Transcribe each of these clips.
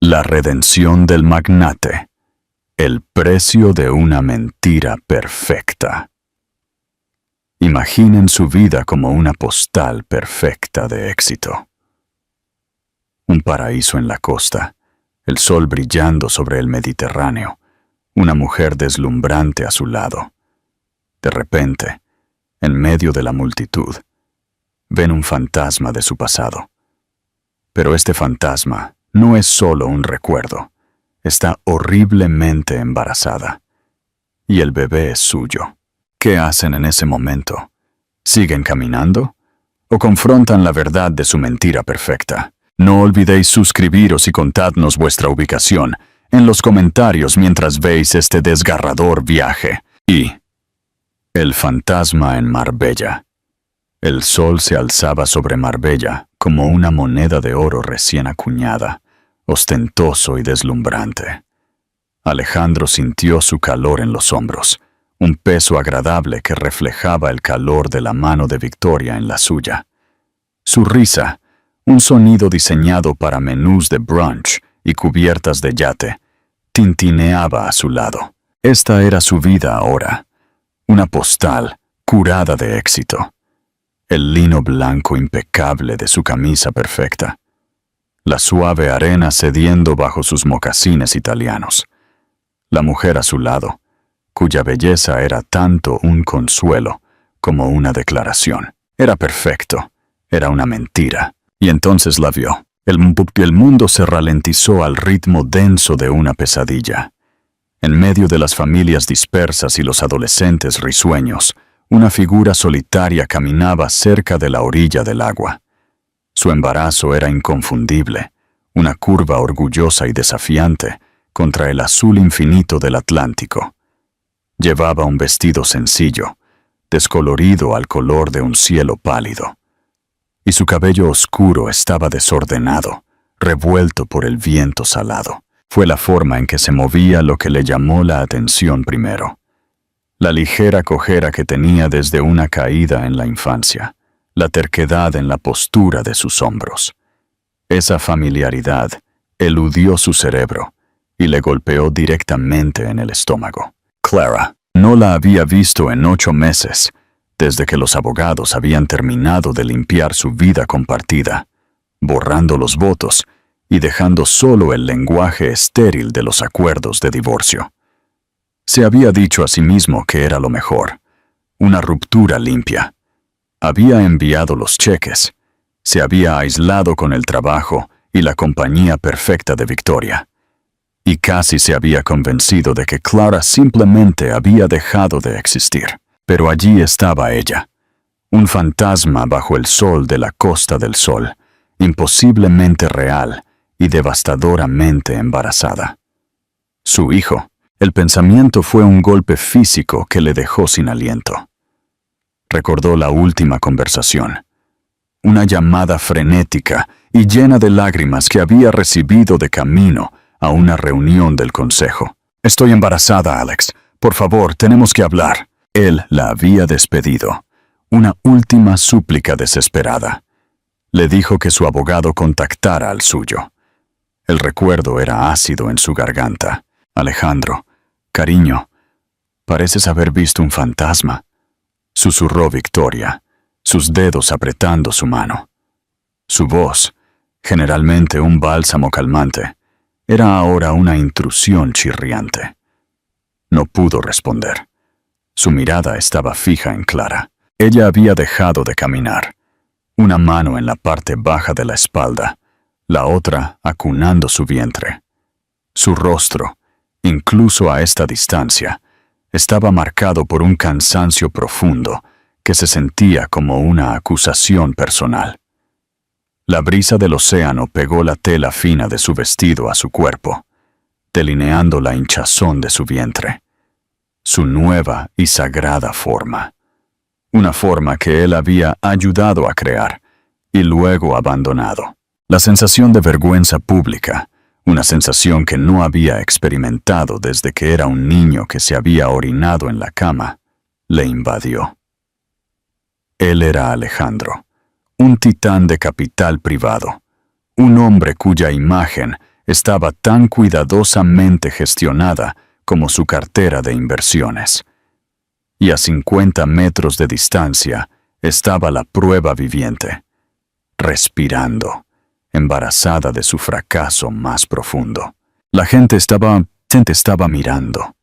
La redención del magnate. El precio de una mentira perfecta. Imaginen su vida como una postal perfecta de éxito. Un paraíso en la costa, el sol brillando sobre el Mediterráneo, una mujer deslumbrante a su lado. De repente, en medio de la multitud, ven un fantasma de su pasado. Pero este fantasma no es solo un recuerdo, está horriblemente embarazada. Y el bebé es suyo. ¿Qué hacen en ese momento? ¿Siguen caminando? ¿O confrontan la verdad de su mentira perfecta? No olvidéis suscribiros y contadnos vuestra ubicación en los comentarios mientras veis este desgarrador viaje. Y el fantasma en Marbella. El sol se alzaba sobre Marbella como una moneda de oro recién acuñada, ostentoso y deslumbrante. Alejandro sintió su calor en los hombros, un peso agradable que reflejaba el calor de la mano de Victoria en la suya. Su risa, un sonido diseñado para menús de brunch y cubiertas de yate, tintineaba a su lado. Esta era su vida ahora, una postal curada de éxito. El lino blanco impecable de su camisa perfecta, la suave arena cediendo bajo sus mocasines italianos, la mujer a su lado, cuya belleza era tanto un consuelo como una declaración. Era perfecto, era una mentira, y entonces la vio. El mundo se ralentizó al ritmo denso de una pesadilla. En medio de las familias dispersas y los adolescentes risueños, una figura solitaria caminaba cerca de la orilla del agua. Su embarazo era inconfundible, una curva orgullosa y desafiante contra el azul infinito del Atlántico. Llevaba un vestido sencillo, descolorido al color de un cielo pálido, y su cabello oscuro estaba desordenado, revuelto por el viento salado. Fue la forma en que se movía lo que le llamó la atención primero. La ligera cojera que tenía desde una caída en la infancia, la terquedad en la postura de sus hombros. Esa familiaridad eludió su cerebro y le golpeó directamente en el estómago. Clara no la había visto en 8 meses, desde que los abogados habían terminado de limpiar su vida compartida, borrando los votos y dejando solo el lenguaje estéril de los acuerdos de divorcio. Se había dicho a sí mismo que era lo mejor, una ruptura limpia. Había enviado los cheques, se había aislado con el trabajo y la compañía perfecta de Victoria. Y casi se había convencido de que Clara simplemente había dejado de existir. Pero allí estaba ella, un fantasma bajo el sol de la Costa del Sol, imposiblemente real y devastadoramente embarazada. Su hijo. El pensamiento fue un golpe físico que le dejó sin aliento. Recordó la última conversación, una llamada frenética y llena de lágrimas que había recibido de camino a una reunión del consejo. «Estoy embarazada, Alex. Por favor, tenemos que hablar». Él la había despedido, una última súplica desesperada. Le dijo que su abogado contactara al suyo. El recuerdo era ácido en su garganta. «Alejandro, cariño, pareces haber visto un fantasma», susurró Victoria, sus dedos apretando su mano. Su voz, generalmente un bálsamo calmante, era ahora una intrusión chirriante. No pudo responder. Su mirada estaba fija en Clara. Ella había dejado de caminar, una mano en la parte baja de la espalda, la otra acunando su vientre. Su rostro, incluso a esta distancia, estaba marcado por un cansancio profundo que se sentía como una acusación personal. La brisa del océano pegó la tela fina de su vestido a su cuerpo, delineando la hinchazón de su vientre. Su nueva y sagrada forma. Una forma que él había ayudado a crear y luego abandonado. La sensación de vergüenza pública, una sensación que no había experimentado desde que era un niño que se había orinado en la cama, le invadió. Él era Alejandro, un titán de capital privado, un hombre cuya imagen estaba tan cuidadosamente gestionada como su cartera de inversiones. Y a 50 metros de distancia estaba la prueba viviente, respirando, embarazada de su fracaso más profundo. La gente estaba mirando.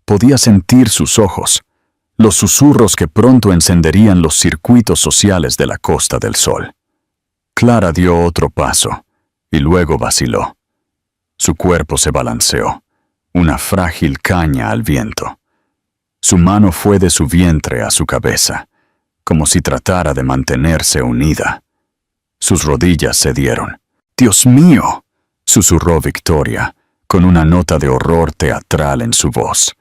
Podía sentir sus ojos, los susurros que pronto encenderían los circuitos sociales de la Costa del Sol. Clara dio otro paso y luego vaciló. Su cuerpo se balanceó, una frágil caña al viento. Su mano fue de su vientre a su cabeza, como si tratara de mantenerse unida. Sus rodillas cedieron. «¡Dios mío!», susurró Victoria, con una nota de horror teatral en su voz.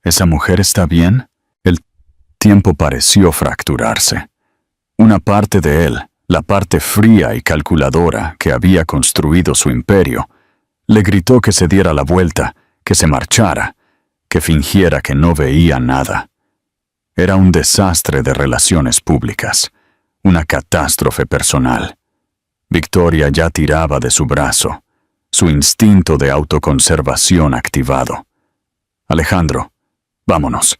«¿Esa mujer está bien?». El tiempo pareció fracturarse. Una parte de él, la parte fría y calculadora que había construido su imperio, le gritó que se diera la vuelta, que se marchara, que fingiera que no veía nada. Era un desastre de relaciones públicas, una catástrofe personal. Victoria ya tiraba de su brazo, su instinto de autoconservación activado. «Alejandro, vámonos.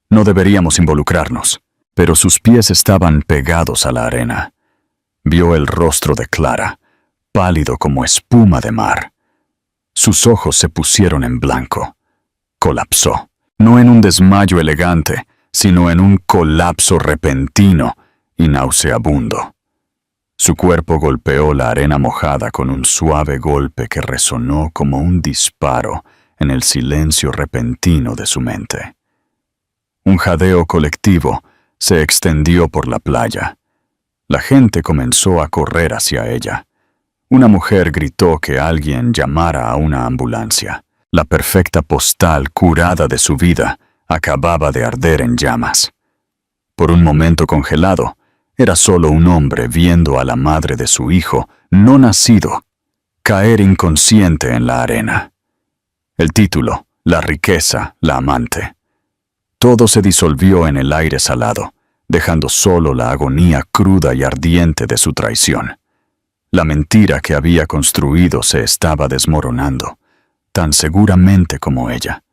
No deberíamos involucrarnos». Pero sus pies estaban pegados a la arena. Vio el rostro de Clara, pálido como espuma de mar. Sus ojos se pusieron en blanco. Colapsó, no en un desmayo elegante, sino en un colapso repentino y nauseabundo. Su cuerpo golpeó la arena mojada con un suave golpe que resonó como un disparo en el silencio repentino de su mente. Un jadeo colectivo se extendió por la playa. La gente comenzó a correr hacia ella. Una mujer gritó que alguien llamara a una ambulancia. La perfecta postal curada de su vida acababa de arder en llamas. Por un momento congelado, era solo un hombre viendo a la madre de su hijo, no nacido, caer inconsciente en la arena. El título, la riqueza, la amante. Todo se disolvió en el aire salado, dejando solo la agonía cruda y ardiente de su traición. La mentira que había construido se estaba desmoronando, tan seguramente como ella.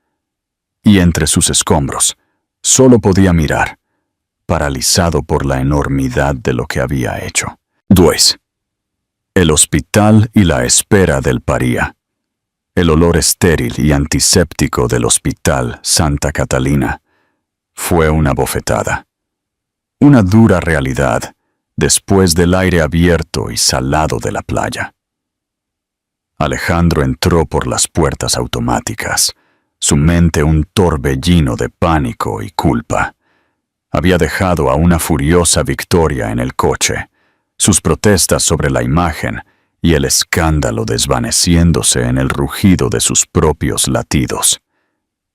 Y entre sus escombros, solo podía mirar, paralizado por la enormidad de lo que había hecho. 2. El hospital y la espera del paría. El olor estéril y antiséptico del hospital Santa Catalina fue una bofetada. Una dura realidad después del aire abierto y salado de la playa. Alejandro entró por las puertas automáticas, su mente un torbellino de pánico y culpa. Había dejado a una furiosa Victoria en el coche, sus protestas sobre la imagen y el escándalo desvaneciéndose en el rugido de sus propios latidos.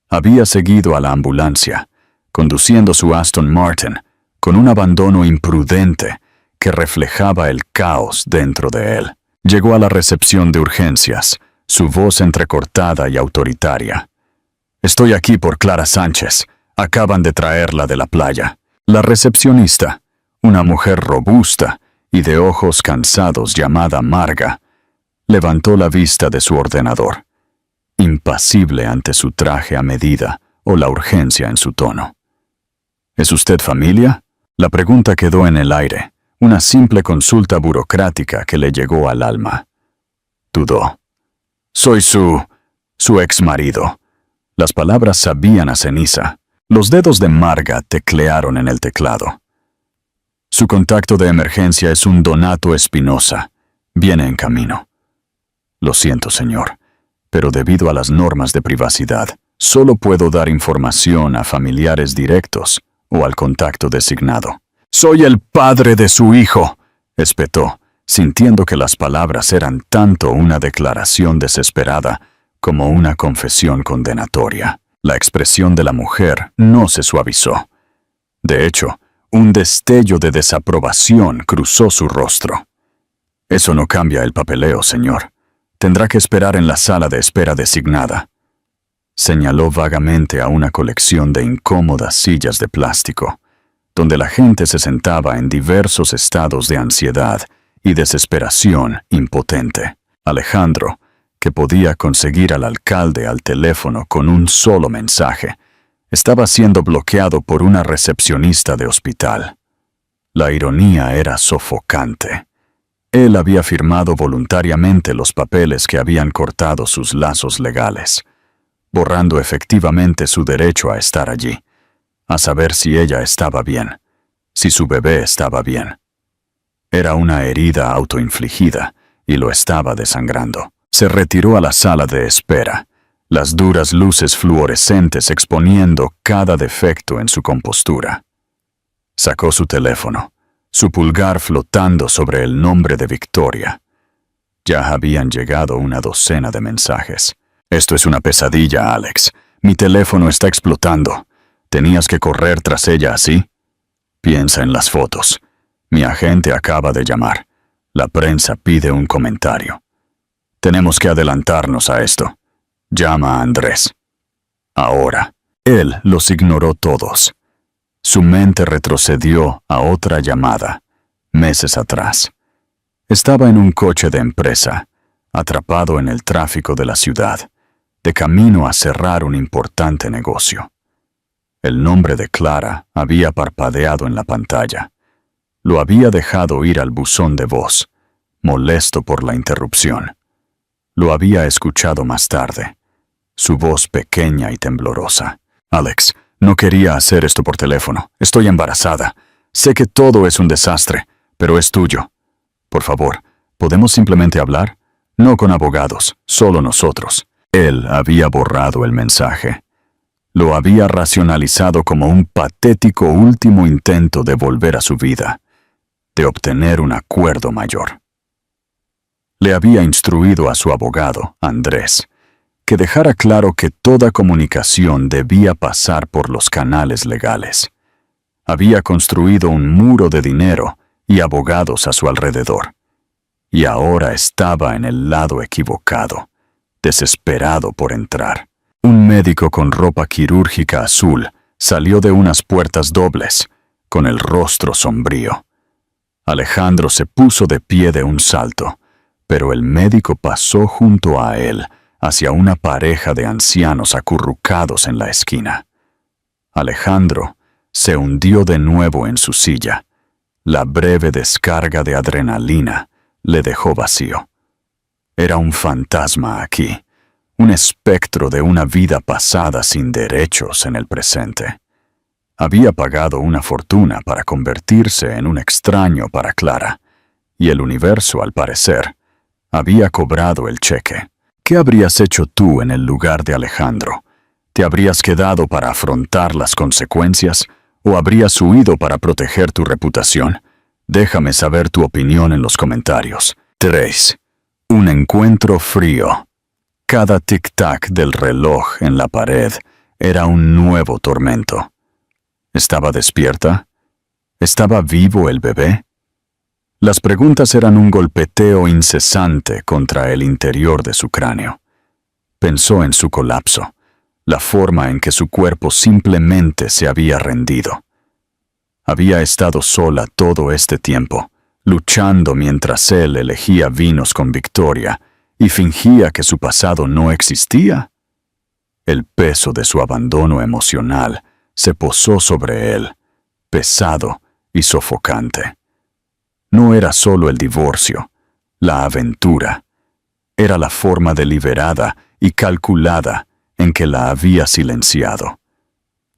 Había seguido a la ambulancia, conduciendo su Aston Martin, con un abandono imprudente que reflejaba el caos dentro de él. Llegó a la recepción de urgencias, su voz entrecortada y autoritaria. «Estoy aquí por Clara Sánchez. Acaban de traerla de la playa». La recepcionista, una mujer robusta y de ojos cansados llamada Marga, levantó la vista de su ordenador, impasible ante su traje a medida o la urgencia en su tono. «¿Es usted familia?». La pregunta quedó en el aire, una simple consulta burocrática que le llegó al alma. Dudó. «Soy su ex marido». Las palabras sabían a ceniza. Los dedos de Marga teclearon en el teclado. «Su contacto de emergencia es un Donato Espinosa. Viene en camino». «Lo siento, señor, pero debido a las normas de privacidad, solo puedo dar información a familiares directos o al contacto designado». «Soy el padre de su hijo», espetó, sintiendo que las palabras eran tanto una declaración desesperada como una confesión condenatoria. La expresión de la mujer no se suavizó. De hecho, un destello de desaprobación cruzó su rostro. «Eso no cambia el papeleo, señor. Tendrá que esperar en la sala de espera designada». Señaló vagamente a una colección de incómodas sillas de plástico, donde la gente se sentaba en diversos estados de ansiedad y desesperación impotente. Alejandro, que podía conseguir al alcalde al teléfono con un solo mensaje, estaba siendo bloqueado por una recepcionista de hospital. La ironía era sofocante. Él había firmado voluntariamente los papeles que habían cortado sus lazos legales, borrando efectivamente su derecho a estar allí, a saber si ella estaba bien, si su bebé estaba bien. Era una herida autoinfligida y lo estaba desangrando. Se retiró a la sala de espera, las duras luces fluorescentes exponiendo cada defecto en su compostura. Sacó su teléfono, su pulgar flotando sobre el nombre de Victoria. Ya habían llegado una docena de mensajes. Esto es una pesadilla, Alex. Mi teléfono está explotando. ¿Tenías que correr tras ella así? Piensa en las fotos. Mi agente acaba de llamar. La prensa pide un comentario. Tenemos que adelantarnos a esto. Llama a Andrés. Ahora. Él los ignoró todos. Su mente retrocedió a otra llamada, meses atrás. Estaba en un coche de empresa, atrapado en el tráfico de la ciudad, de camino a cerrar un importante negocio. El nombre de Clara había parpadeado en la pantalla. Lo había dejado ir al buzón de voz, molesto por la interrupción. Lo había escuchado más tarde, su voz pequeña y temblorosa. Alex, no quería hacer esto por teléfono. Estoy embarazada. Sé que todo es un desastre, pero es tuyo. Por favor, ¿podemos simplemente hablar? No con abogados, solo nosotros. Él había borrado el mensaje. Lo había racionalizado como un patético último intento de volver a su vida, de obtener un acuerdo mayor. Le había instruido a su abogado, Andrés, que dejara claro que toda comunicación debía pasar por los canales legales. Había construido un muro de dinero y abogados a su alrededor. Y ahora estaba en el lado equivocado, desesperado por entrar. Un médico con ropa quirúrgica azul salió de unas puertas dobles, con el rostro sombrío. Alejandro se puso de pie de un salto, pero el médico pasó junto a él, hacia una pareja de ancianos acurrucados en la esquina. Alejandro se hundió de nuevo en su silla. La breve descarga de adrenalina le dejó vacío. Era un fantasma aquí, un espectro de una vida pasada sin derechos en el presente. Había pagado una fortuna para convertirse en un extraño para Clara, y el universo, al parecer, había cobrado el cheque. ¿Qué habrías hecho tú en el lugar de Alejandro? ¿Te habrías quedado para afrontar las consecuencias o habrías huido para proteger tu reputación? Déjame saber tu opinión en los comentarios. 3. Un encuentro frío. Cada tic-tac del reloj en la pared era un nuevo tormento. ¿Estaba despierta? ¿Estaba vivo el bebé? Las preguntas eran un golpeteo incesante contra el interior de su cráneo. Pensó en su colapso, la forma en que su cuerpo simplemente se había rendido. Había estado sola todo este tiempo, luchando mientras él elegía vinos con Victoria y fingía que su pasado no existía. El peso de su abandono emocional se posó sobre él, pesado y sofocante. No era solo el divorcio, la aventura. Era la forma deliberada y calculada en que la había silenciado.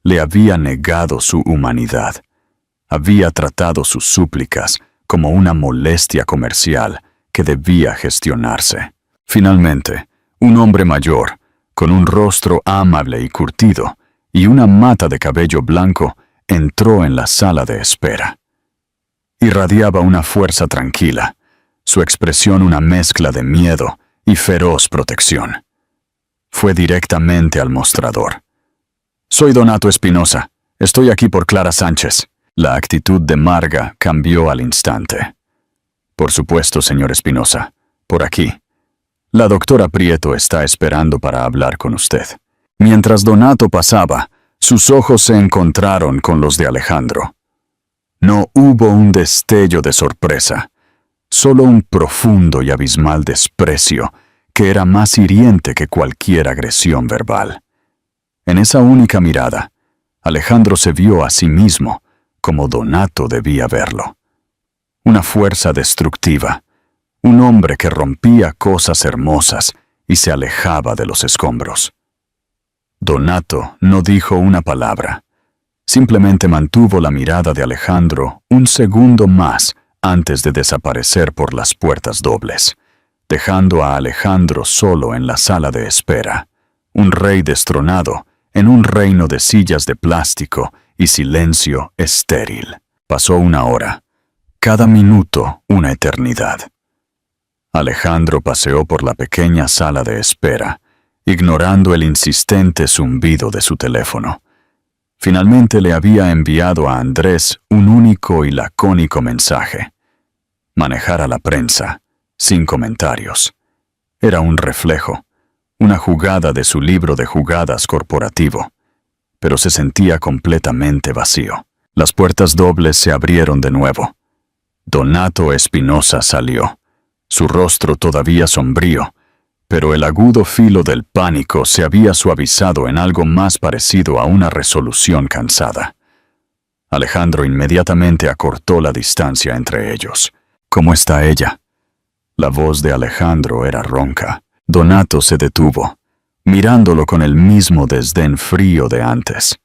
Le había negado su humanidad. Había tratado sus súplicas como una molestia comercial que debía gestionarse. Finalmente, un hombre mayor, con un rostro amable y curtido, y una mata de cabello blanco, entró en la sala de espera. Irradiaba una fuerza tranquila, su expresión una mezcla de miedo y feroz protección. Fue directamente al mostrador. «Soy Donato Espinosa. Estoy aquí por Clara Sánchez». La actitud de Marga cambió al instante. «Por supuesto, señor Espinosa. Por aquí. La doctora Prieto está esperando para hablar con usted». Mientras Donato pasaba, sus ojos se encontraron con los de Alejandro. No hubo un destello de sorpresa, solo un profundo y abismal desprecio que era más hiriente que cualquier agresión verbal. En esa única mirada, Alejandro se vio a sí mismo como Donato debía verlo. Una fuerza destructiva, un hombre que rompía cosas hermosas y se alejaba de los escombros. Donato no dijo una palabra. Simplemente mantuvo la mirada de Alejandro un segundo más antes de desaparecer por las puertas dobles, dejando a Alejandro solo en la sala de espera, un rey destronado en un reino de sillas de plástico y silencio estéril. Pasó una hora, cada minuto una eternidad. Alejandro paseó por la pequeña sala de espera, ignorando el insistente zumbido de su teléfono. Finalmente le había enviado a Andrés un único y lacónico mensaje: manejar a la prensa, sin comentarios. Era un reflejo, una jugada de su libro de jugadas corporativo, pero se sentía completamente vacío. Las puertas dobles se abrieron de nuevo. Donato Espinosa salió, su rostro todavía sombrío, pero el agudo filo del pánico se había suavizado en algo más parecido a una resolución cansada. Alejandro inmediatamente acortó la distancia entre ellos. ¿Cómo está ella? La voz de Alejandro era ronca. Donato se detuvo, mirándolo con el mismo desdén frío de antes.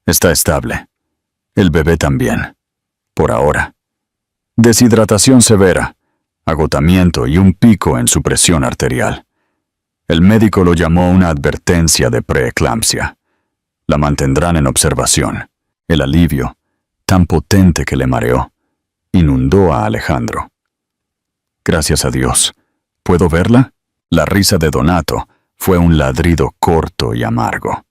Está estable. El bebé también. Por ahora. Deshidratación severa, agotamiento y un pico en su presión arterial. El médico lo llamó una advertencia de preeclampsia. La mantendrán en observación. El alivio, tan potente que le mareó, inundó a Alejandro. Gracias a Dios. ¿Puedo verla? La risa de Donato fue un ladrido corto y amargo.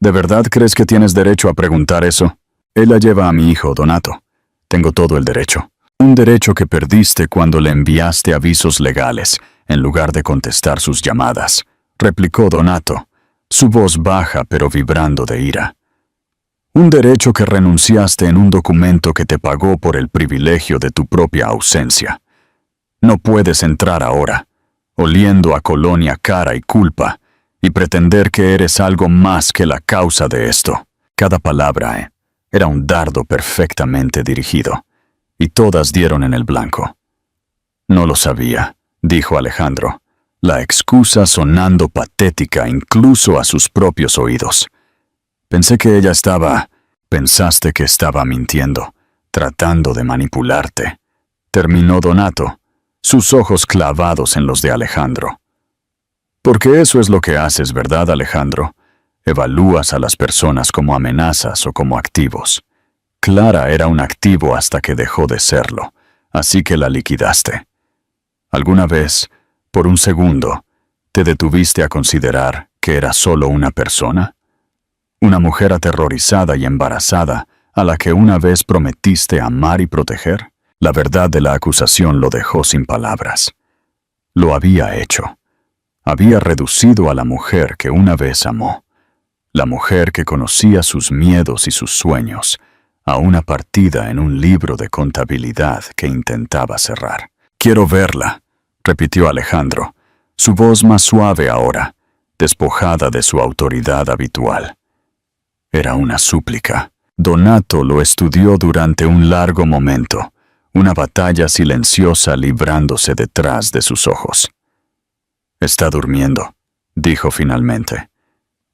¿De verdad crees que tienes derecho a preguntar eso? Él la lleva a mi hijo, Donato. Tengo todo el derecho. Un derecho que perdiste cuando le enviaste avisos legales, en lugar de contestar sus llamadas, replicó Donato, su voz baja pero vibrando de ira. Un derecho que renunciaste en un documento que te pagó por el privilegio de tu propia ausencia. No puedes entrar ahora, oliendo a colonia cara y culpa, y pretender que eres algo más que la causa de esto. Cada palabra, era un dardo perfectamente dirigido, y todas dieron en el blanco. No lo sabía, dijo Alejandro, la excusa sonando patética incluso a sus propios oídos. Pensé que ella estaba... Pensaste que estaba mintiendo, tratando de manipularte. Terminó Donato, sus ojos clavados en los de Alejandro. Porque eso es lo que haces, ¿verdad, Alejandro? Evalúas a las personas como amenazas o como activos. Clara era un activo hasta que dejó de serlo, así que la liquidaste. ¿Alguna vez, por un segundo, te detuviste a considerar que era solo una persona? Una mujer aterrorizada y embarazada a la que una vez prometiste amar y proteger. La verdad de la acusación lo dejó sin palabras. Lo había hecho. Había reducido a la mujer que una vez amó, la mujer que conocía sus miedos y sus sueños, a una partida en un libro de contabilidad que intentaba cerrar. Quiero verla, repitió Alejandro, su voz más suave ahora, despojada de su autoridad habitual. Era una súplica. Donato lo estudió durante un largo momento, una batalla silenciosa librándose detrás de sus ojos. Está durmiendo, dijo finalmente.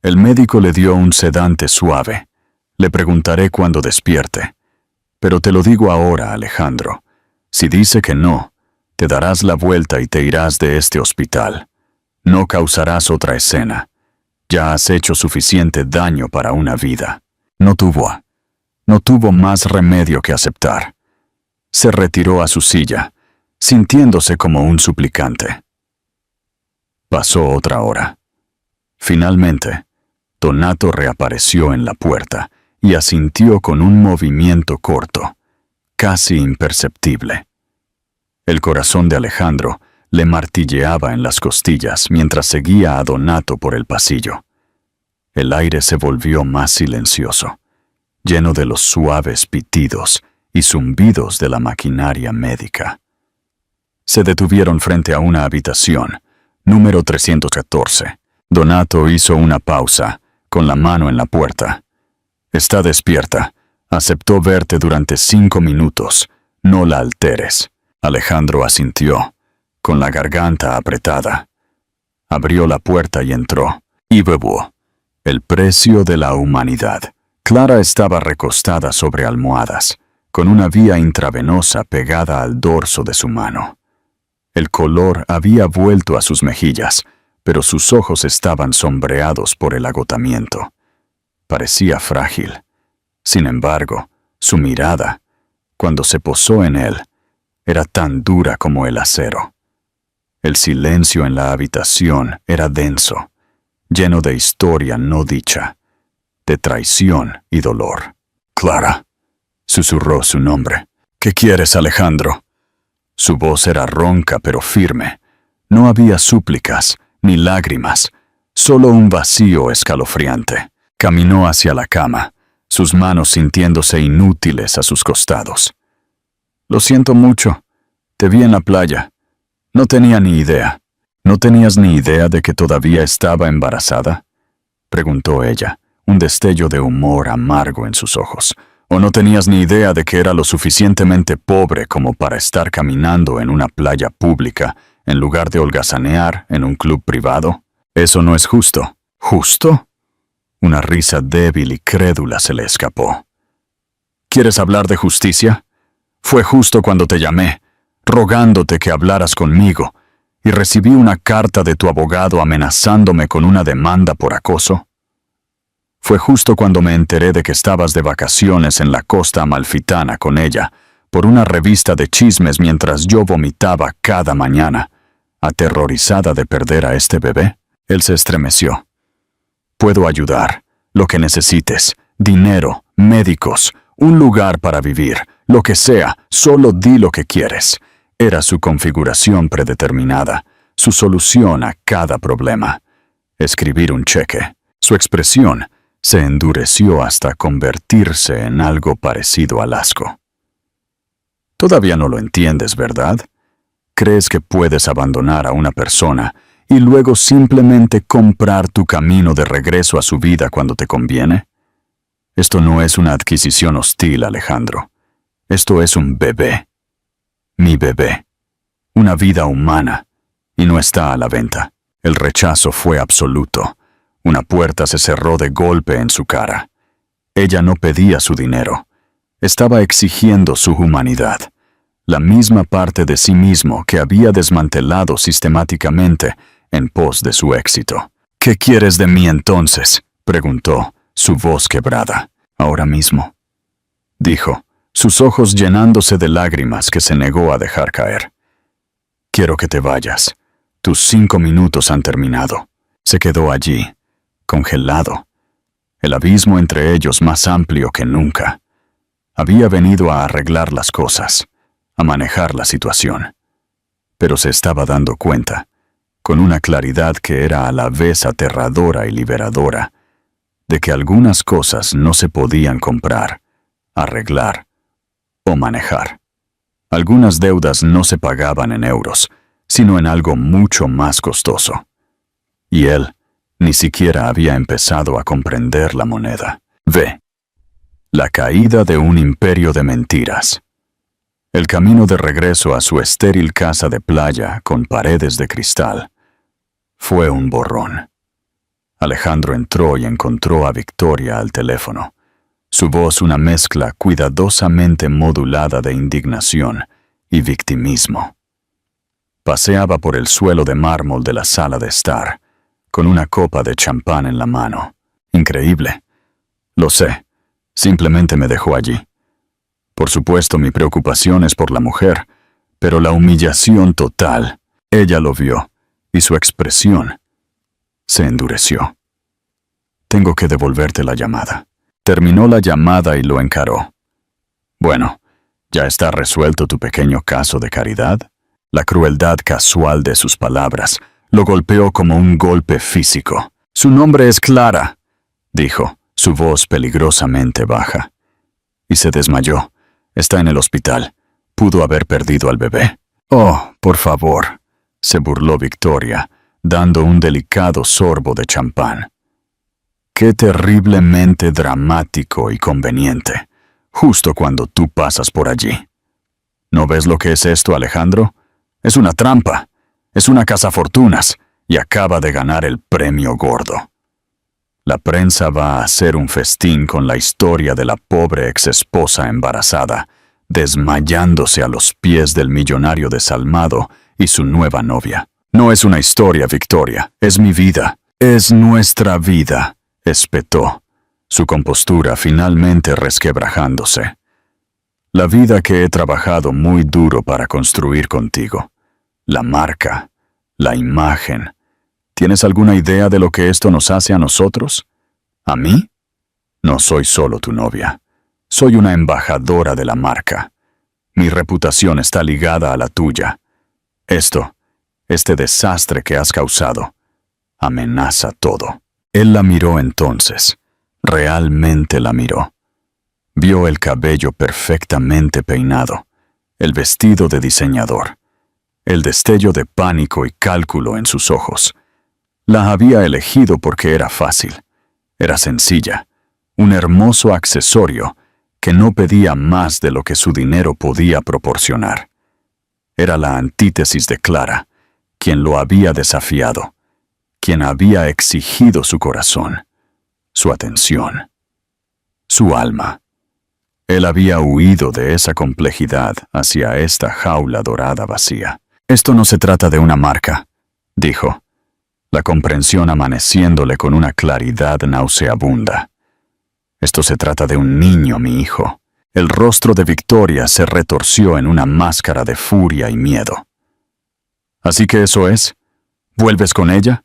El médico le dio un sedante suave. Le preguntaré cuando despierte. Pero te lo digo ahora, Alejandro. Si dice que no, te darás la vuelta y te irás de este hospital. No causarás otra escena. Ya has hecho suficiente daño para una vida. No tuvo más remedio que aceptar. Se retiró a su silla, sintiéndose como un suplicante. Pasó otra hora. Finalmente, Donato reapareció en la puerta y asintió con un movimiento corto, casi imperceptible. El corazón de Alejandro le martilleaba en las costillas mientras seguía a Donato por el pasillo. El aire se volvió más silencioso, lleno de los suaves pitidos y zumbidos de la maquinaria médica. Se detuvieron frente a una habitación, Número 314. Donato hizo una pausa, con la mano en la puerta. Está despierta. Aceptó verte durante 5 minutos. No la alteres. Alejandro asintió, con la garganta apretada. Abrió la puerta y entró. Y bebió. El precio de la humanidad. Clara estaba recostada sobre almohadas, con una vía intravenosa pegada al dorso de su mano. El color había vuelto a sus mejillas, pero sus ojos estaban sombreados por el agotamiento. Parecía frágil. Sin embargo, su mirada, cuando se posó en él, era tan dura como el acero. El silencio en la habitación era denso, lleno de historia no dicha, de traición y dolor. «Clara», susurró su nombre. «¿Qué quieres, Alejandro?» Su voz era ronca pero firme. No había súplicas ni lágrimas, solo un vacío escalofriante. Caminó hacia la cama, sus manos sintiéndose inútiles a sus costados. «Lo siento mucho. Te vi en la playa. No tenía ni idea». «¿No tenías ni idea de que todavía estaba embarazada?», preguntó ella, un destello de humor amargo en sus ojos. «¿O no tenías ni idea de que era lo suficientemente pobre como para estar caminando en una playa pública en lugar de holgazanear en un club privado? Eso no es justo». «¿Justo?». Una risa débil y crédula se le escapó. «¿Quieres hablar de justicia? Fue justo cuando te llamé, rogándote que hablaras conmigo, y recibí una carta de tu abogado amenazándome con una demanda por acoso. Fue justo cuando me enteré de que estabas de vacaciones en la costa amalfitana con ella, por una revista de chismes mientras yo vomitaba cada mañana, aterrorizada de perder a este bebé». Él se estremeció. «Puedo ayudar, lo que necesites, dinero, médicos, un lugar para vivir, lo que sea, solo di lo que quieres». Era su configuración predeterminada, su solución a cada problema. Escribir un cheque. Su expresión se endureció hasta convertirse en algo parecido al asco. «Todavía no lo entiendes, ¿verdad? ¿Crees que puedes abandonar a una persona y luego simplemente comprar tu camino de regreso a su vida cuando te conviene? Esto no es una adquisición hostil, Alejandro. Esto es un bebé. Mi bebé. Una vida humana. Y no está a la venta». El rechazo fue absoluto. Una puerta se cerró de golpe en su cara. Ella no pedía su dinero. Estaba exigiendo su humanidad. La misma parte de sí mismo que había desmantelado sistemáticamente en pos de su éxito. «¿Qué quieres de mí entonces?», preguntó, su voz quebrada. «Ahora mismo», dijo, sus ojos llenándose de lágrimas que se negó a dejar caer. «Quiero que te vayas. Tus 5 minutos han terminado». Se quedó allí, congelado. El abismo entre ellos más amplio que nunca. Había venido a arreglar las cosas, a manejar la situación. Pero se estaba dando cuenta, con una claridad que era a la vez aterradora y liberadora, de que algunas cosas no se podían comprar, arreglar o manejar. Algunas deudas no se pagaban en euros, sino en algo mucho más costoso. Y él ni siquiera había empezado a comprender la moneda. V. La caída de un imperio de mentiras. El camino de regreso a su estéril casa de playa con paredes de cristal fue un borrón. Alejandro entró y encontró a Victoria al teléfono. Su voz una mezcla cuidadosamente modulada de indignación y victimismo. Paseaba por el suelo de mármol de la sala de estar, con una copa de champán en la mano. Increíble. Lo sé. Simplemente me dejó allí. Por supuesto, mi preocupación es por la mujer, pero la humillación total, ella lo vio, y su expresión se endureció. «Tengo que devolverte la llamada». Terminó la llamada y lo encaró. «Bueno, ¿ya está resuelto tu pequeño caso de caridad?». La crueldad casual de sus palabras lo golpeó como un golpe físico. «Su nombre es Clara», dijo, su voz peligrosamente baja. Y se desmayó. «Está en el hospital. Pudo haber perdido al bebé». «Oh, por favor», se burló Victoria, dando un delicado sorbo de champán. Qué terriblemente dramático y conveniente, justo cuando tú pasas por allí. ¿No ves lo que es esto, Alejandro? Es una trampa, es una cazafortunas, y acaba de ganar el premio gordo. La prensa va a hacer un festín con la historia de la pobre exesposa embarazada, desmayándose a los pies del millonario desalmado y su nueva novia. No es una historia, Victoria, es mi vida, es nuestra vida, espetó, su compostura finalmente resquebrajándose. La vida que he trabajado muy duro para construir contigo. La marca, la imagen. ¿Tienes alguna idea de lo que esto nos hace a nosotros? ¿A mí? No soy solo tu novia. Soy una embajadora de la marca. Mi reputación está ligada a la tuya. Este desastre que has causado, amenaza todo. Él la miró entonces. Realmente la miró. Vio el cabello perfectamente peinado, el vestido de diseñador, el destello de pánico y cálculo en sus ojos. La había elegido porque era fácil, era sencilla, un hermoso accesorio que no pedía más de lo que su dinero podía proporcionar. Era la antítesis de Clara, quien lo había desafiado, quien había exigido su corazón, su atención, su alma. Él había huido de esa complejidad hacia esta jaula dorada vacía. Esto no se trata de una marca, dijo, la comprensión amaneciéndole con una claridad nauseabunda. Esto se trata de un niño, mi hijo. El rostro de Victoria se retorció en una máscara de furia y miedo. ¿Así que eso es? ¿Vuelves con ella?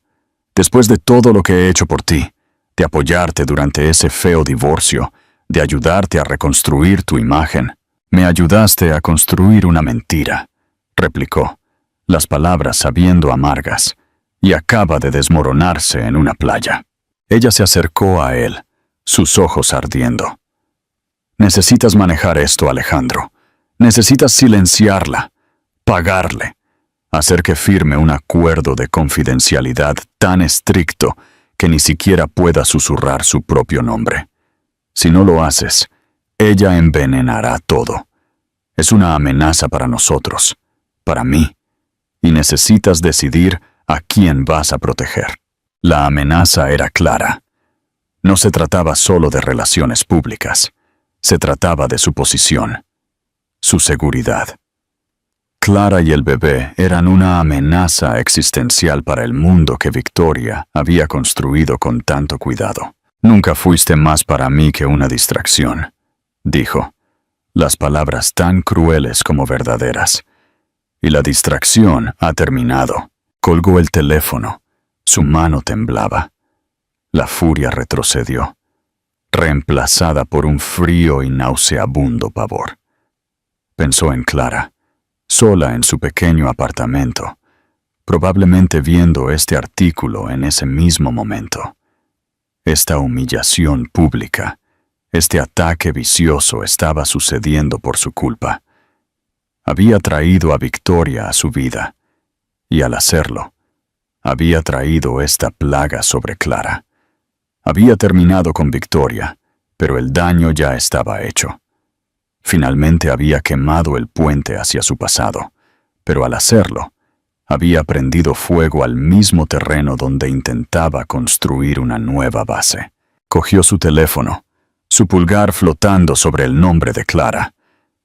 Después de todo lo que he hecho por ti, de apoyarte durante ese feo divorcio, de ayudarte a reconstruir tu imagen. Me ayudaste a construir una mentira, replicó, las palabras sabiendo amargas, y acaba de desmoronarse en una playa. Ella se acercó a él, sus ojos ardiendo. Necesitas manejar esto, Alejandro. Necesitas silenciarla, pagarle, hacer que firme un acuerdo de confidencialidad tan estricto que ni siquiera pueda susurrar su propio nombre. Si no lo haces, ella envenenará todo. Es una amenaza para nosotros, para mí, y necesitas decidir a quién vas a proteger. La amenaza era clara. No se trataba solo de relaciones públicas, se trataba de su posición, su seguridad. Clara y el bebé eran una amenaza existencial para el mundo que Victoria había construido con tanto cuidado. Nunca fuiste más para mí que una distracción, dijo, las palabras tan crueles como verdaderas. Y la distracción ha terminado. Colgó el teléfono, su mano temblaba. La furia retrocedió, reemplazada por un frío y nauseabundo pavor. Pensó en Clara, sola en su pequeño apartamento, probablemente viendo este artículo en ese mismo momento. Esta humillación pública, este ataque vicioso estaba sucediendo por su culpa. Había traído a Victoria a su vida, y al hacerlo, había traído esta plaga sobre Clara. Había terminado con Victoria, pero el daño ya estaba hecho. Finalmente había quemado el puente hacia su pasado, pero al hacerlo, había prendido fuego al mismo terreno donde intentaba construir una nueva base. Cogió su teléfono, su pulgar flotando sobre el nombre de Clara,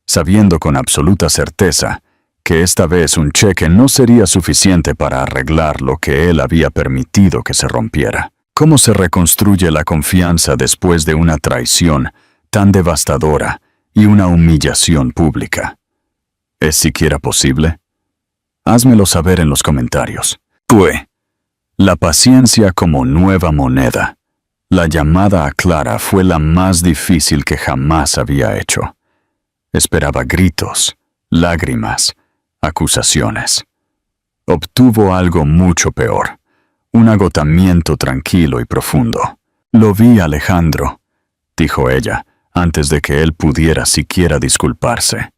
sabiendo con absoluta certeza que esta vez un cheque no sería suficiente para arreglar lo que él había permitido que se rompiera. ¿Cómo se reconstruye la confianza después de una traición tan devastadora y una humillación pública? ¿Es siquiera posible? Házmelo saber en los comentarios. La paciencia como nueva moneda. La llamada a Clara fue la más difícil que jamás había hecho. Esperaba gritos, lágrimas, acusaciones. Obtuvo algo mucho peor, un agotamiento tranquilo y profundo. Lo vi, Alejandro, dijo ella, antes de que él pudiera siquiera disculparse.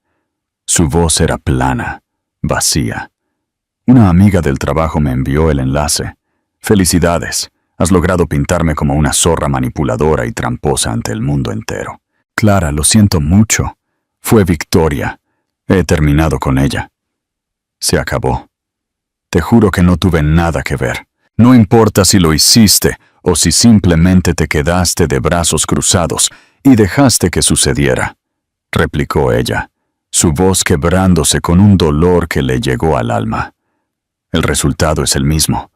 Su voz era plana, vacía. Una amiga del trabajo me envió el enlace. Felicidades, has logrado pintarme como una zorra manipuladora y tramposa ante el mundo entero. Clara, lo siento mucho. Fue Victoria. He terminado con ella. Se acabó. Te juro que no tuve nada que ver. No importa si lo hiciste o si simplemente te quedaste de brazos cruzados y dejaste que sucediera, replicó ella, su voz quebrándose con un dolor que le llegó al alma. El resultado es el mismo.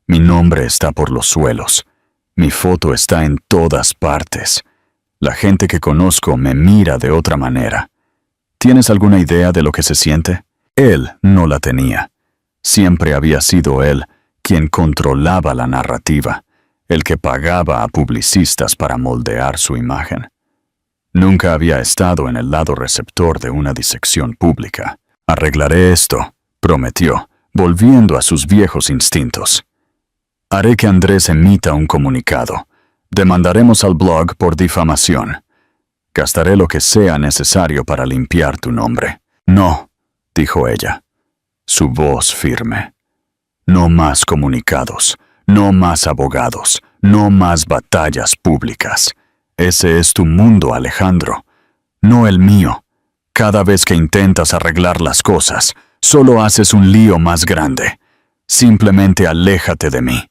Mi nombre está por los suelos. Mi foto está en todas partes. La gente que conozco me mira de otra manera. ¿Tienes alguna idea de lo que se siente? Él no la tenía. Siempre había sido él quien controlaba la narrativa, el que pagaba a publicistas para moldear su imagen. Nunca había estado en el lado receptor de una disección pública. Arreglaré esto, prometió, volviendo a sus viejos instintos. Haré que Andrés emita un comunicado. Demandaremos al blog por difamación. Gastaré lo que sea necesario para limpiar tu nombre. No, dijo ella, su voz firme. No más comunicados, no más abogados, no más batallas públicas. Ese es tu mundo, Alejandro, no el mío. Cada vez que intentas arreglar las cosas, solo haces un lío más grande. Simplemente aléjate de mí.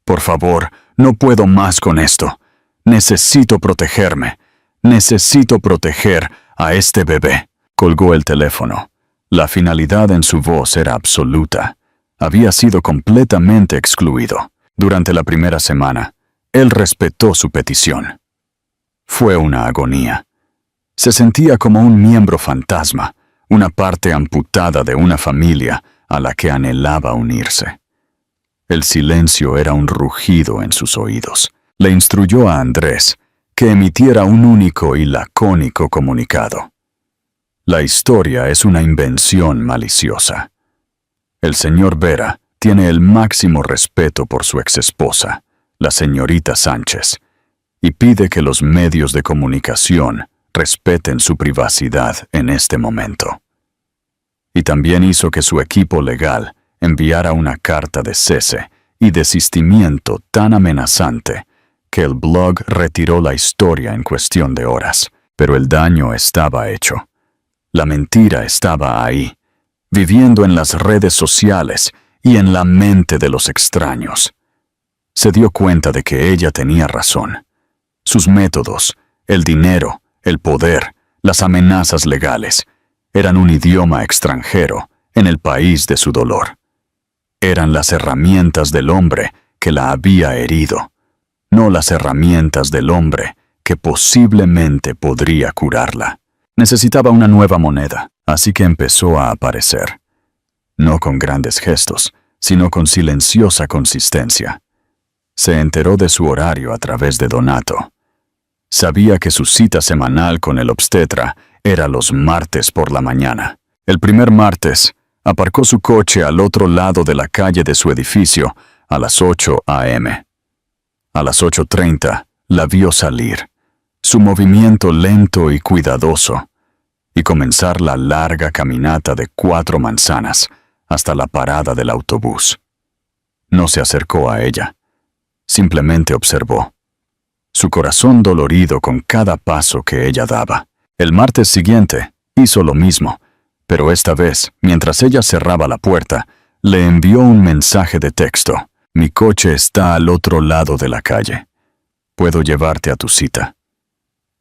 Por favor, no puedo más con esto. Necesito protegerme. Necesito proteger a este bebé. Colgó el teléfono. La finalidad en su voz era absoluta. Había sido completamente excluido. Durante la primera semana, él respetó su petición. Fue una agonía. Se sentía como un miembro fantasma, una parte amputada de una familia a la que anhelaba unirse. El silencio era un rugido en sus oídos. Le instruyó a Andrés que emitiera un único y lacónico comunicado. La historia es una invención maliciosa. El señor Vera tiene el máximo respeto por su exesposa, la señorita Sánchez, y pide que los medios de comunicación respeten su privacidad en este momento. Y también hizo que su equipo legal enviara una carta de cese y desistimiento tan amenazante que el blog retiró la historia en cuestión de horas, pero el daño estaba hecho. La mentira estaba ahí, viviendo en las redes sociales y en la mente de los extraños. Se dio cuenta de que ella tenía razón. Sus métodos, el dinero, el poder, las amenazas legales, eran un idioma extranjero en el país de su dolor. Eran las herramientas del hombre que la había herido, no las herramientas del hombre que posiblemente podría curarla. Necesitaba una nueva moneda, así que empezó a aparecer. No con grandes gestos, sino con silenciosa consistencia. Se enteró de su horario a través de Donato. Sabía que su cita semanal con el obstetra era los martes por la mañana. El primer martes, aparcó su coche al otro lado de la calle de su edificio a las 8 a.m. A las 8:30 la vio salir, su movimiento lento y cuidadoso, y comenzar la larga caminata de 4 manzanas hasta la parada del autobús. No se acercó a ella, simplemente observó, su corazón dolorido con cada paso que ella daba. El martes siguiente hizo lo mismo, pero esta vez, mientras ella cerraba la puerta, le envió un mensaje de texto. Mi coche está al otro lado de la calle. Puedo llevarte a tu cita.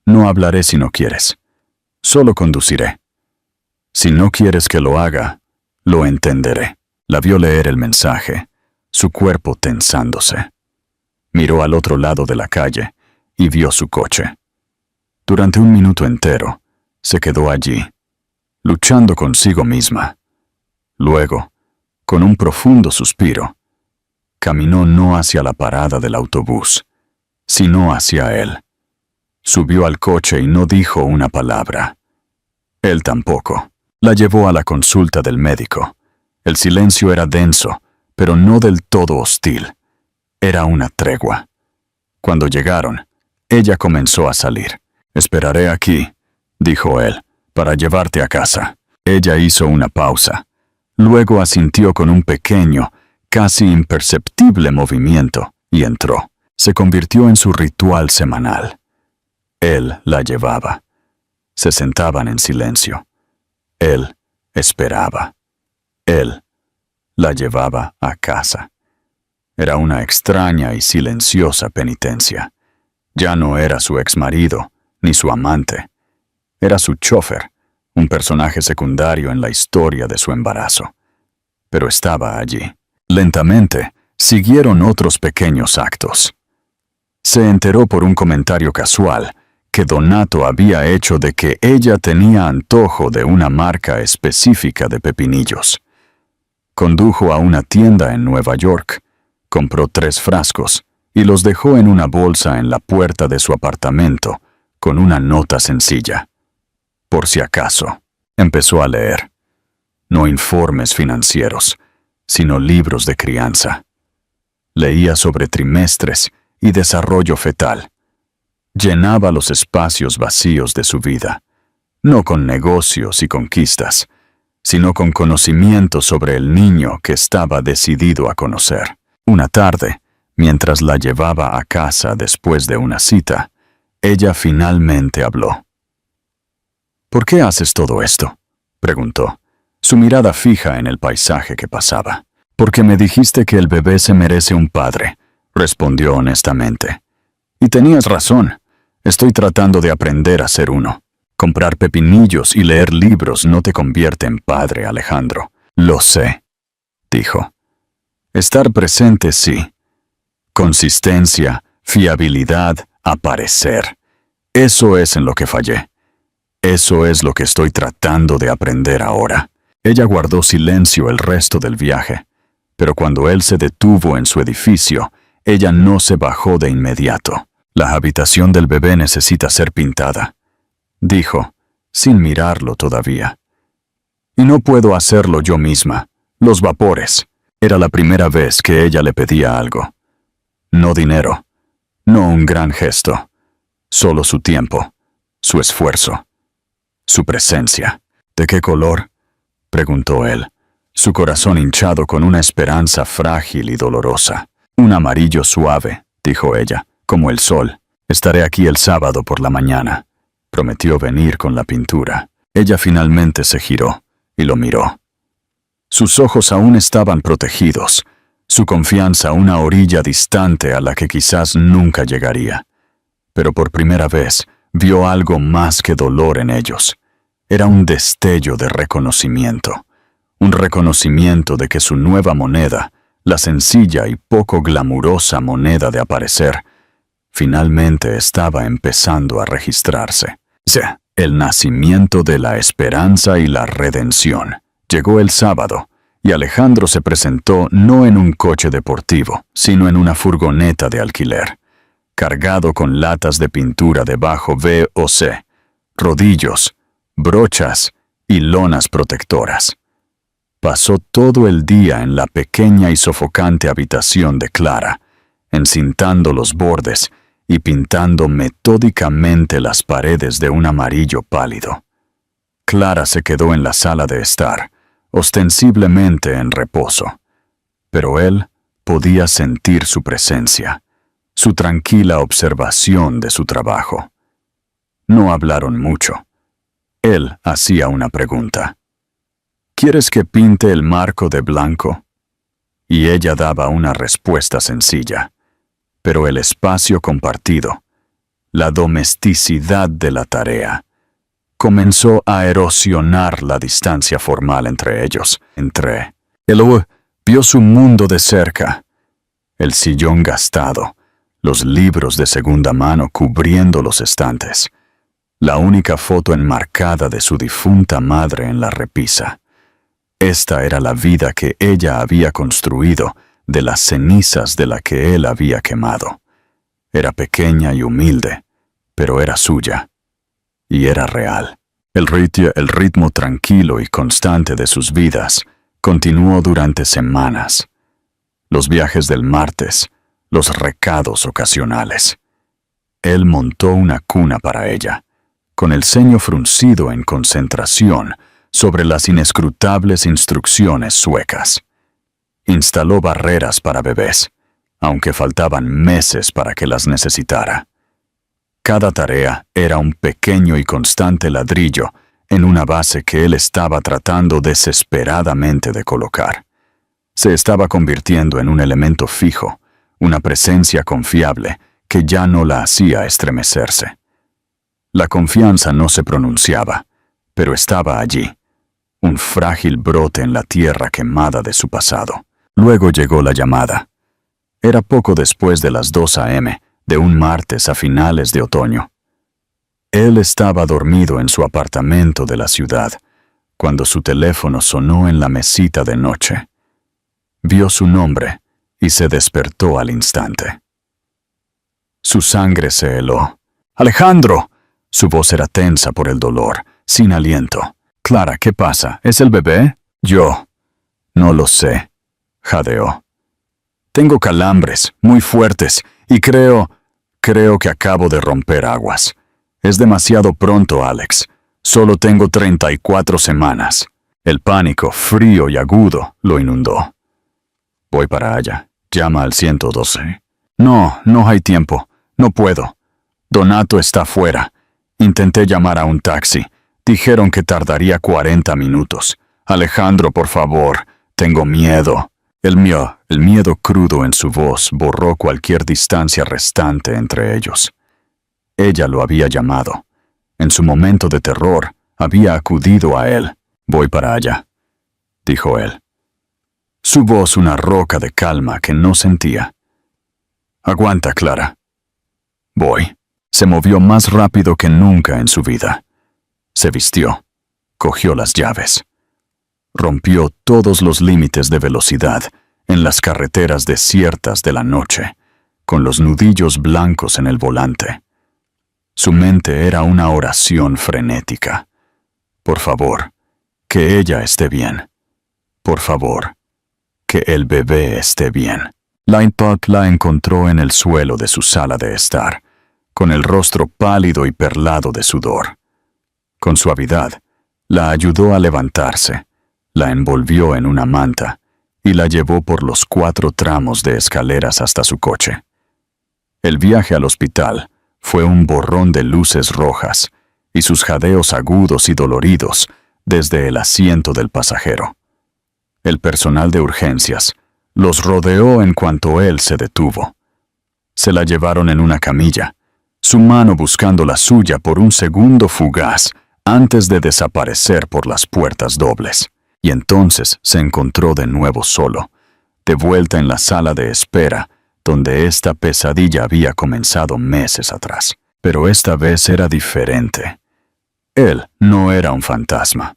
No hablaré si no quieres. Solo conduciré. Si no quieres que lo haga, lo entenderé. La vio leer el mensaje, su cuerpo tensándose. Miró al otro lado de la calle y vio su coche. Durante un minuto entero, se quedó allí, luchando consigo misma. Luego, con un profundo suspiro, caminó no hacia la parada del autobús, sino hacia él. Subió al coche y no dijo una palabra. Él tampoco. La llevó a la consulta del médico. El silencio era denso, pero no del todo hostil. Era una tregua. Cuando llegaron, ella comenzó a salir. Esperaré aquí, dijo él, para llevarte a casa. Ella hizo una pausa. Luego asintió con un pequeño, casi imperceptible movimiento y entró. Se convirtió en su ritual semanal. Él la llevaba. Se sentaban en silencio. Él esperaba. Él la llevaba a casa. Era una extraña y silenciosa penitencia. Ya no era su exmarido, ni su amante. Era su chofer, un personaje secundario en la historia de su embarazo. Pero estaba allí. Lentamente, siguieron otros pequeños actos. Se enteró por un comentario casual que Donato había hecho de que ella tenía antojo de una marca específica de pepinillos. Condujo a una tienda en Nueva York, compró 3 frascos y los dejó en una bolsa en la puerta de su apartamento con una nota sencilla. Por si acaso, empezó a leer. No informes financieros, sino libros de crianza. Leía sobre trimestres y desarrollo fetal. Llenaba los espacios vacíos de su vida, no con negocios y conquistas, sino con conocimiento sobre el niño que estaba decidido a conocer. Una tarde, mientras la llevaba a casa después de una cita, ella finalmente habló. «¿Por qué haces todo esto?», preguntó, su mirada fija en el paisaje que pasaba. «Porque me dijiste que el bebé se merece un padre», respondió honestamente. «Y tenías razón. Estoy tratando de aprender a ser uno. Comprar pepinillos y leer libros no te convierte en padre, Alejandro». «Lo sé», dijo. «Estar presente sí. Consistencia, fiabilidad, aparecer. Eso es en lo que fallé. Eso es lo que estoy tratando de aprender ahora». Ella guardó silencio el resto del viaje, pero cuando él se detuvo en su edificio, ella no se bajó de inmediato. «La habitación del bebé necesita ser pintada», dijo, sin mirarlo todavía. «Y no puedo hacerlo yo misma. Los vapores». Era la primera vez que ella le pedía algo. No dinero, no un gran gesto, solo su tiempo, su esfuerzo, su presencia. «¿De qué color?», preguntó él, su corazón hinchado con una esperanza frágil y dolorosa. «Un amarillo suave», dijo ella, «como el sol. Estaré aquí el sábado por la mañana». Prometió venir con la pintura. Ella finalmente se giró y lo miró. Sus ojos aún estaban protegidos, su confianza una orilla distante a la que quizás nunca llegaría. Pero por primera vez vio algo más que dolor en ellos. Era un destello de reconocimiento. Un reconocimiento de que su nueva moneda, la sencilla y poco glamurosa moneda de aparecer, finalmente estaba empezando a registrarse. El nacimiento de la esperanza y la redención. Llegó el sábado, y Alejandro se presentó no en un coche deportivo, sino en una furgoneta de alquiler, cargado con latas de pintura de bajo VOC, rodillos, brochas y lonas protectoras. Pasó todo el día en la pequeña y sofocante habitación de Clara, encintando los bordes y pintando metódicamente las paredes de un amarillo pálido. Clara se quedó en la sala de estar, ostensiblemente en reposo, pero él podía sentir su presencia, su tranquila observación de su trabajo. No hablaron mucho. Él hacía una pregunta. «¿Quieres que pinte el marco de blanco?». Y ella daba una respuesta sencilla. Pero el espacio compartido, la domesticidad de la tarea, comenzó a erosionar la distancia formal entre ellos. Él vio su mundo de cerca. El sillón gastado, los libros de segunda mano cubriendo los estantes, la única foto enmarcada de su difunta madre en la repisa. Esta era la vida que ella había construido de las cenizas de la que él había quemado. Era pequeña y humilde, pero era suya. Y era real. El ritmo tranquilo y constante de sus vidas continuó durante semanas. Los viajes del martes, los recados ocasionales. Él montó una cuna para ella, con el ceño fruncido en concentración, sobre las inescrutables instrucciones suecas. Instaló barreras para bebés, aunque faltaban meses para que las necesitara. Cada tarea era un pequeño y constante ladrillo en una base que él estaba tratando desesperadamente de colocar. Se estaba convirtiendo en un elemento fijo, una presencia confiable que ya no la hacía estremecerse. La confianza no se pronunciaba, pero estaba allí, un frágil brote en la tierra quemada de su pasado. Luego llegó la llamada. Era poco después de las 2 a.m., de un martes a finales de otoño. Él estaba dormido en su apartamento de la ciudad, cuando su teléfono sonó en la mesita de noche. Vio su nombre y se despertó al instante. Su sangre se heló. ¡Alejandro! Su voz era tensa por el dolor, sin aliento. Clara, ¿qué pasa? ¿Es el bebé? Yo. No lo sé, jadeó. Tengo calambres, muy fuertes, y creo que acabo de romper aguas. Es demasiado pronto, Alex. Solo tengo 34 semanas. El pánico, frío y agudo, lo inundó. Voy para allá. Llama al 112. No hay tiempo. No puedo. Donato está fuera. Intenté llamar a un taxi. Dijeron que tardaría 40 minutos. Alejandro, por favor. Tengo miedo. El miedo crudo en su voz borró cualquier distancia restante entre ellos. Ella lo había llamado. En su momento de terror, había acudido a él. Voy para allá, dijo él. Su voz una roca de calma que no sentía. Aguanta, Clara. Voy. Se movió más rápido que nunca en su vida. Se vistió. Cogió las llaves. Rompió todos los límites de velocidad en las carreteras desiertas de la noche, con los nudillos blancos en el volante. Su mente era una oración frenética. Por favor, que ella esté bien. Por favor, que el bebé esté bien. Lightbulb la encontró en el suelo de su sala de estar, con el rostro pálido y perlado de sudor. Con suavidad, la ayudó a levantarse, la envolvió en una manta y la llevó por los 4 tramos de escaleras hasta su coche. El viaje al hospital fue un borrón de luces rojas y sus jadeos agudos y doloridos desde el asiento del pasajero. El personal de urgencias los rodeó en cuanto él se detuvo. Se la llevaron en una camilla, su mano buscando la suya por un segundo fugaz antes de desaparecer por las puertas dobles. Y entonces se encontró de nuevo solo, de vuelta en la sala de espera, donde esta pesadilla había comenzado meses atrás. Pero esta vez era diferente. Él no era un fantasma.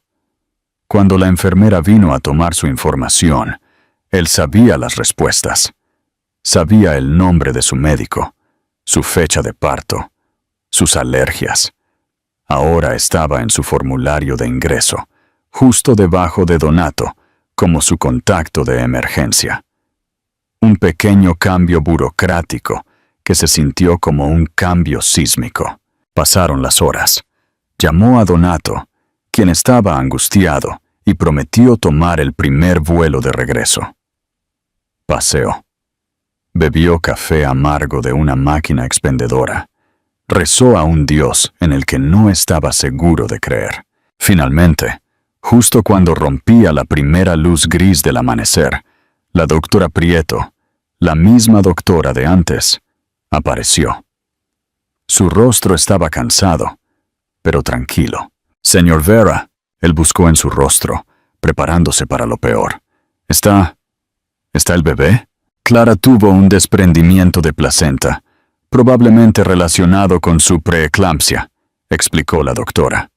Cuando la enfermera vino a tomar su información, él sabía las respuestas. Sabía el nombre de su médico, su fecha de parto, sus alergias. Ahora estaba en su formulario de ingreso, justo debajo de Donato, como su contacto de emergencia. Un pequeño cambio burocrático que se sintió como un cambio sísmico. Pasaron las horas. Llamó a Donato, quien estaba angustiado, y prometió tomar el primer vuelo de regreso. Paseó. Bebió café amargo de una máquina expendedora. Rezó a un Dios en el que no estaba seguro de creer. Finalmente, justo cuando rompía la primera luz gris del amanecer, la doctora Prieto, la misma doctora de antes, apareció. Su rostro estaba cansado, pero tranquilo. Señor Vera, él buscó en su rostro, preparándose para lo peor. ¿Está el bebé? Clara tuvo un desprendimiento de placenta, probablemente relacionado con su preeclampsia, explicó la doctora.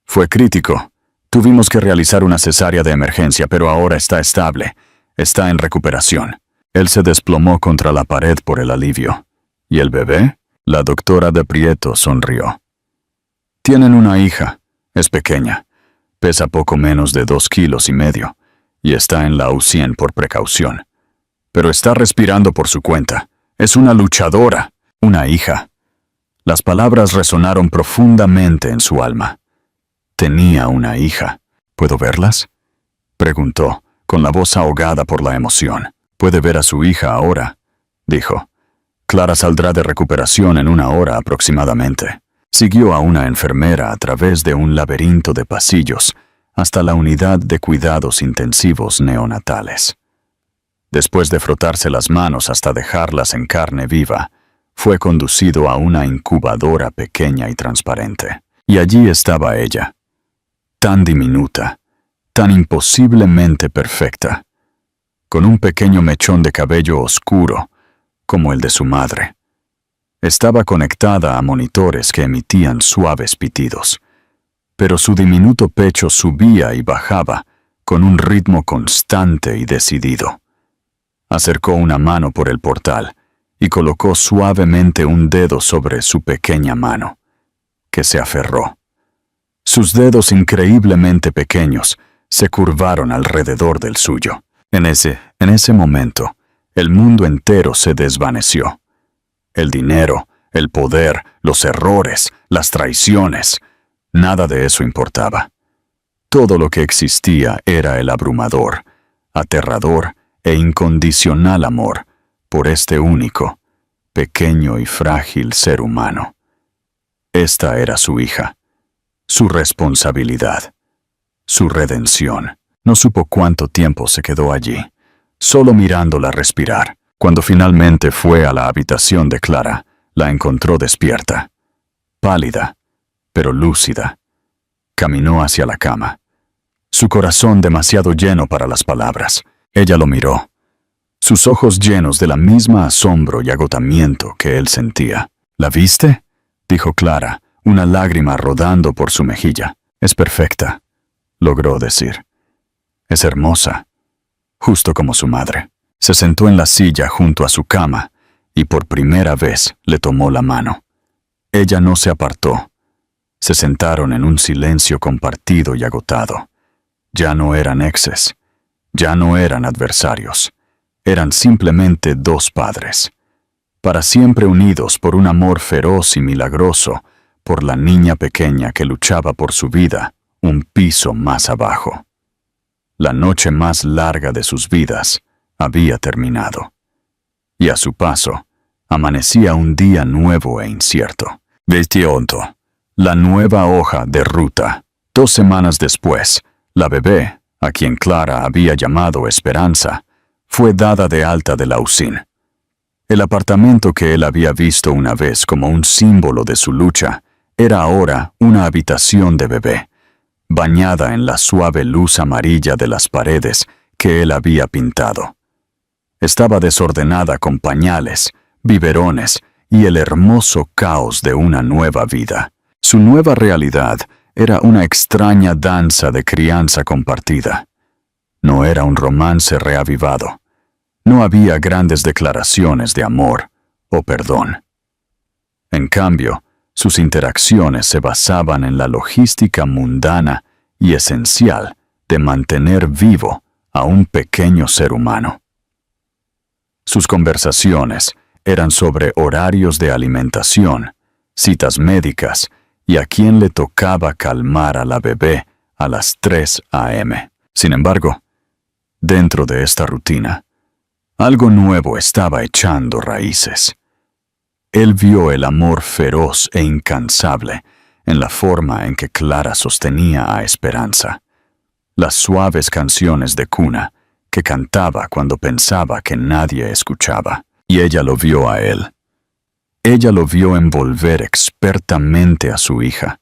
Fue crítico. Tuvimos que realizar una cesárea de emergencia, pero ahora está estable. Está en recuperación. Él se desplomó contra la pared por el alivio. ¿Y el bebé? La doctora de Prieto sonrió. Tienen una hija. Es pequeña. Pesa poco menos de 2,5 kilos y está en la U100 por precaución. Pero está respirando por su cuenta. Es una luchadora. Una hija. Las palabras resonaron profundamente en su alma. Tenía una hija. ¿Puedo verlas?, preguntó, con la voz ahogada por la emoción. «Puede ver a su hija ahora», dijo. «Clara saldrá de recuperación en 1 hora aproximadamente». Siguió a una enfermera a través de un laberinto de pasillos hasta la unidad de cuidados intensivos neonatales. Después de frotarse las manos hasta dejarlas en carne viva, fue conducido a una incubadora pequeña y transparente. Y allí estaba ella, tan diminuta, tan imposiblemente perfecta, con un pequeño mechón de cabello oscuro, como el de su madre. Estaba conectada a monitores que emitían suaves pitidos, pero su diminuto pecho subía y bajaba con un ritmo constante y decidido. Acercó una mano por el portal y colocó suavemente un dedo sobre su pequeña mano, que se aferró. Sus dedos increíblemente pequeños se curvaron alrededor del suyo. En ese momento, el mundo entero se desvaneció. El dinero, el poder, los errores, las traiciones, nada de eso importaba. Todo lo que existía era el abrumador, aterrador e incondicional amor por este único, pequeño y frágil ser humano. Esta era su hija, su responsabilidad, su redención. No supo cuánto tiempo se quedó allí, solo mirándola respirar. Cuando finalmente fue a la habitación de Clara, la encontró despierta, pálida, pero lúcida. Caminó hacia la cama, su corazón demasiado lleno para las palabras. Ella lo miró, sus ojos llenos de la misma asombro y agotamiento que él sentía. «¿La viste?», dijo Clara, una lágrima rodando por su mejilla. «Es perfecta», logró decir. «Es hermosa, justo como su madre». Se sentó en la silla junto a su cama y por primera vez le tomó la mano. Ella no se apartó. Se sentaron en un silencio compartido y agotado. Ya no eran exes, ya no eran adversarios. Eran simplemente 2 padres, para siempre unidos por un amor feroz y milagroso por la niña pequeña que luchaba por su vida un piso más abajo. La noche más larga de sus vidas había terminado, y a su paso amanecía un día nuevo e incierto. 28. La nueva hoja de ruta. 2 semanas después, la bebé, a quien Clara había llamado Esperanza, fue dada de alta de la UCIN. El apartamento que él había visto una vez como un símbolo de su lucha era ahora una habitación de bebé, bañada en la suave luz amarilla de las paredes que él había pintado. Estaba desordenada con pañales, biberones y el hermoso caos de una nueva vida. Su nueva realidad era una extraña danza de crianza compartida. No era un romance reavivado. No había grandes declaraciones de amor o perdón. En cambio, sus interacciones se basaban en la logística mundana y esencial de mantener vivo a un pequeño ser humano. Sus conversaciones eran sobre horarios de alimentación, citas médicas y a quién le tocaba calmar a la bebé a las 3 a.m. Sin embargo, dentro de esta rutina, algo nuevo estaba echando raíces. Él vio el amor feroz e incansable en la forma en que Clara sostenía a Esperanza, las suaves canciones de cuna que cantaba cuando pensaba que nadie escuchaba, y ella lo vio a él. Ella lo vio envolver expertamente a su hija,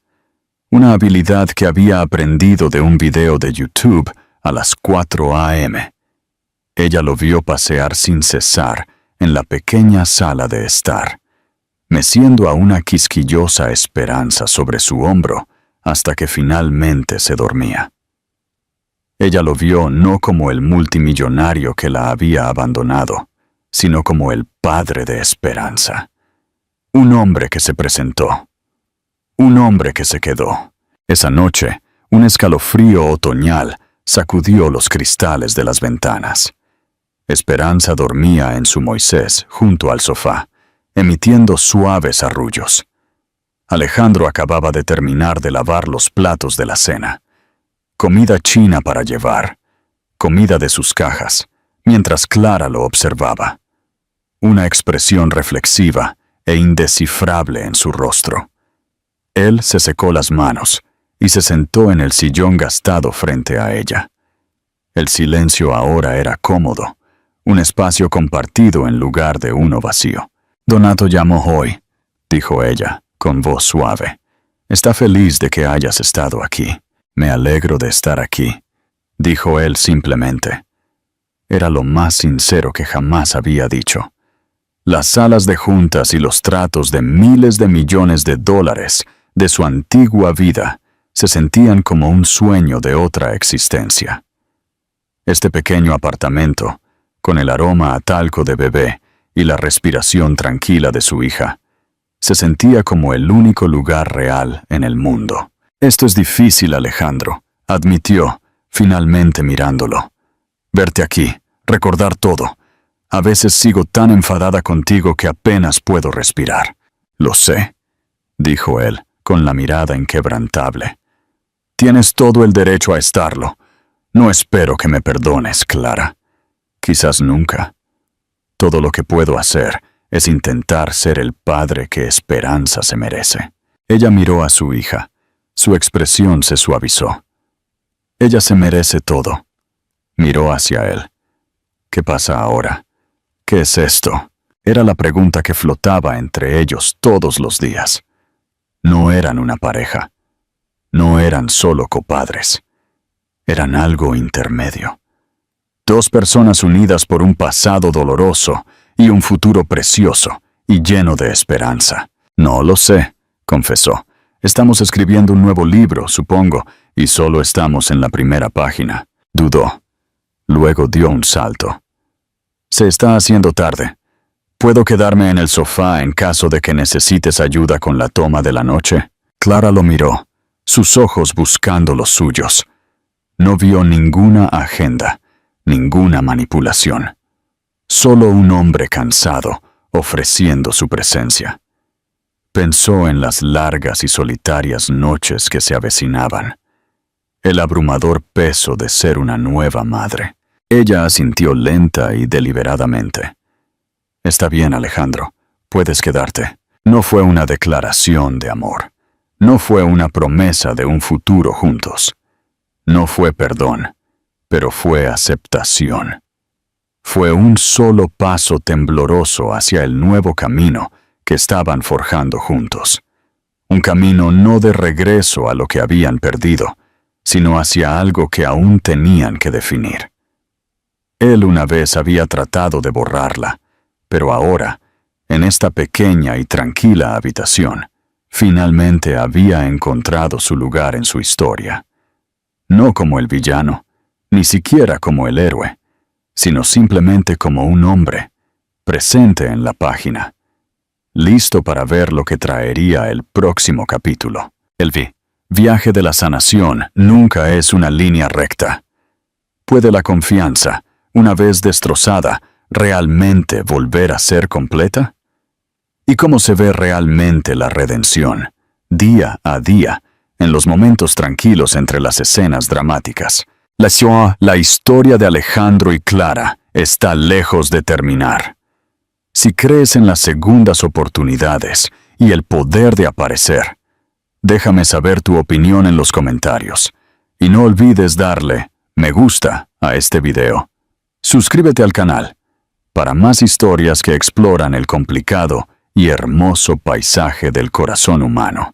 una habilidad que había aprendido de un video de YouTube a las 4 a.m. Ella lo vio pasear sin cesar en la pequeña sala de estar, meciendo a una quisquillosa Esperanza sobre su hombro hasta que finalmente se dormía. Ella lo vio no como el multimillonario que la había abandonado, sino como el padre de Esperanza. Un hombre que se presentó. Un hombre que se quedó. Esa noche, un escalofrío otoñal sacudió los cristales de las ventanas. Esperanza dormía en su Moisés junto al sofá, emitiendo suaves arrullos. Alejandro acababa de terminar de lavar los platos de la cena. comida china para llevar, comida de sus cajas, mientras Clara lo observaba. Una expresión reflexiva e indescifrable en su rostro. Él se secó las manos y se sentó en el sillón gastado frente a ella. El silencio ahora era cómodo, un espacio compartido en lugar de uno vacío. «Donato llamó hoy», dijo ella, con voz suave. «Está feliz de que hayas estado aquí». «Me alegro de estar aquí», dijo él simplemente. Era lo más sincero que jamás había dicho. Las salas de juntas y los tratos de miles de millones de dólares de su antigua vida se sentían como un sueño de otra existencia. Este pequeño apartamento, con el aroma a talco de bebé y la respiración tranquila de su hija, se sentía como el único lugar real en el mundo. «Esto es difícil, Alejandro», admitió, finalmente mirándolo. «Verte aquí, recordar todo. A veces sigo tan enfadada contigo que apenas puedo respirar». «Lo sé», dijo él, con la mirada inquebrantable. «Tienes todo el derecho a estarlo. No espero que me perdones, Clara. Quizás nunca. Todo lo que puedo hacer es intentar ser el padre que Esperanza se merece». Ella miró a su hija. Su expresión se suavizó. «Ella se merece todo». Miró hacia él. «¿Qué pasa ahora? ¿Qué es esto?». Era la pregunta que flotaba entre ellos todos los días. No eran una pareja. No eran solo copadres. Eran algo intermedio. Dos personas unidas por un pasado doloroso y un futuro precioso y lleno de esperanza. «No lo sé», confesó. «Estamos escribiendo un nuevo libro, supongo, y solo estamos en la primera página». Dudó. Luego dio un salto. «Se está haciendo tarde. ¿Puedo quedarme en el sofá en caso de que necesites ayuda con la toma de la noche?». Clara lo miró, sus ojos buscando los suyos. No vio ninguna agenda, ninguna manipulación. Solo un hombre cansado, ofreciendo su presencia. Pensó en las largas y solitarias noches que se avecinaban. El abrumador peso de ser una nueva madre. Ella asintió lenta y deliberadamente. «Está bien, Alejandro, puedes quedarte». No fue una declaración de amor. No fue una promesa de un futuro juntos. No fue perdón, pero fue aceptación. Fue un solo paso tembloroso hacia el nuevo camino que estaban forjando juntos. Un camino no de regreso a lo que habían perdido, sino hacia algo que aún tenían que definir. Él una vez había tratado de borrarla, pero ahora, en esta pequeña y tranquila habitación, finalmente había encontrado su lugar en su historia. No como el villano, ni siquiera como el héroe, sino simplemente como un hombre, presente en la página, listo para ver lo que traería el próximo capítulo. El viaje de la sanación nunca es una línea recta. ¿Puede la confianza, una vez destrozada, realmente volver a ser completa? ¿Y cómo se ve realmente la redención, día a día, en los momentos tranquilos entre las escenas dramáticas? La historia de Alejandro y Clara está lejos de terminar. Si crees en las segundas oportunidades y el poder de aparecer, déjame saber tu opinión en los comentarios. Y no olvides darle me gusta a este video. Suscríbete al canal para más historias que exploran el complicado y hermoso paisaje del corazón humano.